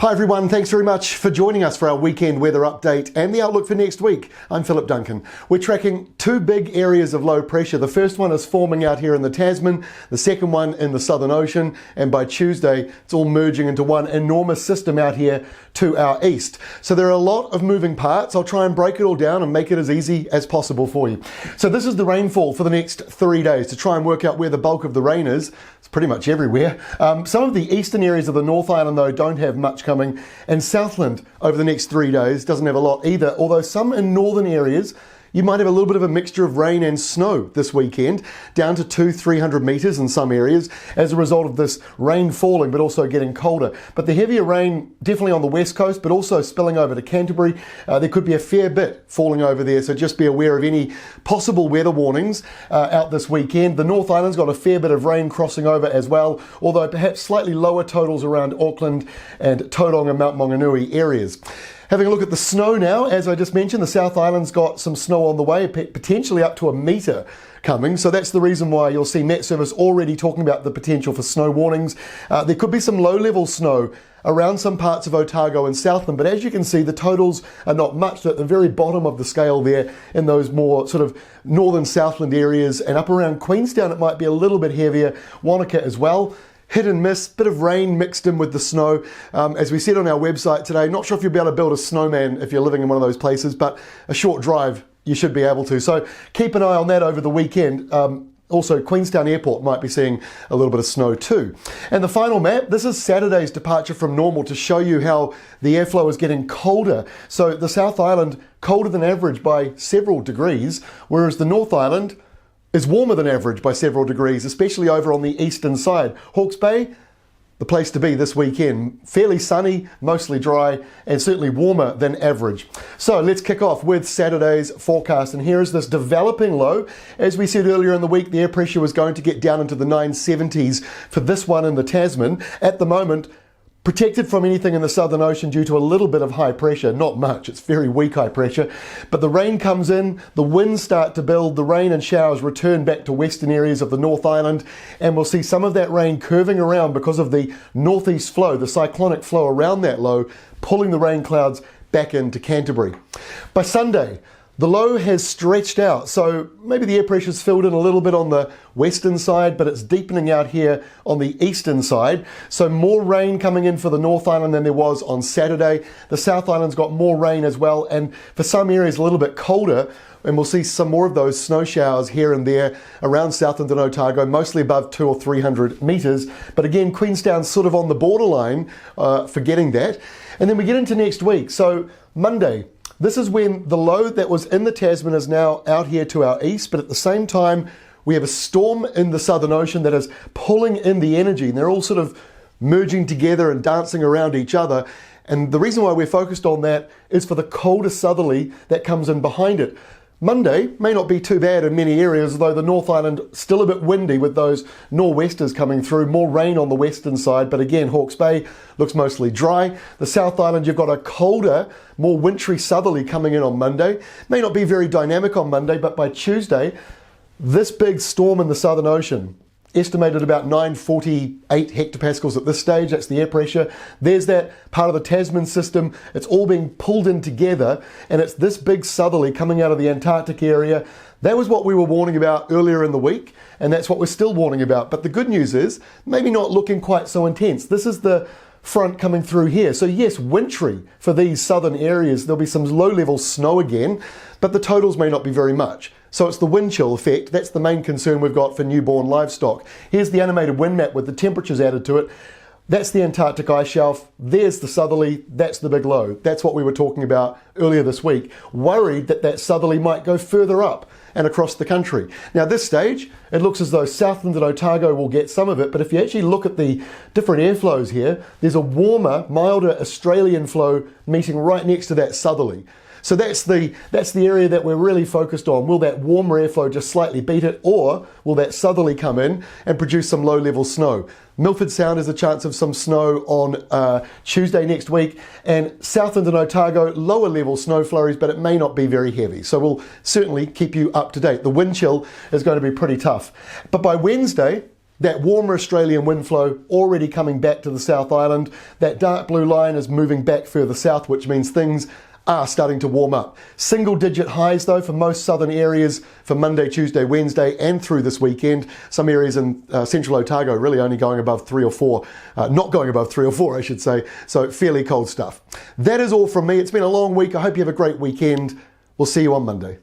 Hi everyone, thanks very much for joining us for our weekend weather update and the outlook for next week. I'm Philip Duncan. We're tracking two big areas of low pressure. The first one is forming out here in the Tasman, the second one in the Southern Ocean, and by Tuesday it's all merging into one enormous system out here to our east. So there are a lot of moving parts. I'll try and break it all down and make it as easy as possible for you. So this is the rainfall for the next 3 days to try and work out where the bulk of the rain is. It's pretty much everywhere. Some of the eastern areas of the North Island though don't have much coming, and Southland over the next 3 days doesn't have a lot either, although some in northern areas you might have a little bit of a mixture of rain and snow this weekend, down to 200-300 metres in some areas as a result of this rain falling but also getting colder. But the heavier rain definitely on the west coast, but also spilling over to Canterbury. There could be a fair bit falling over there, so just be aware of any possible weather warnings out this weekend. The North Island's got a fair bit of rain crossing over as well, although perhaps slightly lower totals around Auckland and Tauranga and Mount Maunganui areas. Having a look at the snow now, as I just mentioned, the South Island's got some snow on the way, potentially up to 1 metre coming. So that's the reason why you'll see Met Service already talking about the potential for snow warnings. There could be some low-level snow around some parts of Otago and Southland, but as you can see, the totals are not much. They're at the very bottom of the scale there in those more sort of northern Southland areas, and up around Queenstown it might be a little bit heavier, Wanaka as well. Hit and miss, bit of rain mixed in with the snow. As we said on our website today, not sure if you'll be able to build a snowman if you're living in one of those places, but a short drive you should be able to. So keep an eye on that over the weekend. Also, Queenstown Airport might be seeing a little bit of snow too. And the final map, this is Saturday's departure from normal to show you how the airflow is getting colder. So the South Island, colder than average by several degrees, whereas the North Island is warmer than average by several degrees, especially over on the eastern side. Hawke's Bay, the place to be this weekend. Fairly sunny, mostly dry, and certainly warmer than average. So let's kick off with Saturday's forecast. And here is this developing low. As we said earlier in the week, the air pressure was going to get down into the 970s for this one in the Tasman. At the moment, protected from anything in the Southern Ocean due to a little bit of high pressure, not much, it's very weak high pressure, but the rain comes in, the winds start to build, the rain and showers return back to western areas of the North Island, and we'll see some of that rain curving around because of the northeast flow, the cyclonic flow around that low, pulling the rain clouds back into Canterbury. By Sunday, the low has stretched out, so maybe the air pressure's filled in a little bit on the western side, but it's deepening out here on the eastern side. So more rain coming in for the North Island than there was on Saturday. The South Island's got more rain as well, and for some areas a little bit colder, and we'll see some more of those snow showers here and there around Southland and Otago, mostly above 200 or 300 metres. But again, Queenstown's sort of on the borderline for getting that. And then we get into next week. So Monday, this is when the low that was in the Tasman is now out here to our east, but at the same time, we have a storm in the Southern Ocean that is pulling in the energy, and they're all sort of merging together and dancing around each other. And the reason why we're focused on that is for the colder southerly that comes in behind it. Monday may not be too bad in many areas, though the North Island still a bit windy with those nor'westers coming through, more rain on the western side, but again, Hawke's Bay looks mostly dry. The South Island, you've got a colder, more wintry southerly coming in on Monday. May not be very dynamic on Monday, but by Tuesday, this big storm in the Southern Ocean, estimated about 948 hectopascals at this stage, that's the air pressure. There's that part of the Tasman system, it's all being pulled in together, and it's this big southerly coming out of the Antarctic area. That was what we were warning about earlier in the week, and that's what we're still warning about. But the good news is, maybe not looking quite so intense. This is the front coming through here. So yes, wintry for these southern areas. There'll be some low-level snow again, but the totals may not be very much. So it's the wind chill effect. That's the main concern we've got for newborn livestock. Here's the animated wind map with the temperatures added to it. That's the Antarctic ice shelf. There's the southerly. That's the big low. That's what we were talking about earlier this week. Worried that that southerly might go further up and across the country. Now, at this stage, it looks as though Southland and Otago will get some of it, but if you actually look at the different airflows here, there's a warmer, milder Australian flow meeting right next to that southerly. So that's the area that we're really focused on. Will that warmer airflow just slightly beat it, or will that southerly come in and produce some low-level snow? Milford Sound has a chance of some snow on Tuesday next week, and Southland and Otago, lower-level snow flurries, but it may not be very heavy. So we'll certainly keep you up to date. The wind chill is going to be pretty tough. But by Wednesday, That warmer Australian wind flow already coming back to the South Island. That dark blue line is moving back further south, which means things are starting to warm up. Single digit highs though for most southern areas for Monday, Tuesday, Wednesday and through this weekend. Some areas in central Otago really only going above 3 or 4, not going above 3 or 4 I should say, so fairly cold stuff. That is all from me. It's been a long week. I hope you have a great weekend. We'll see you on Monday.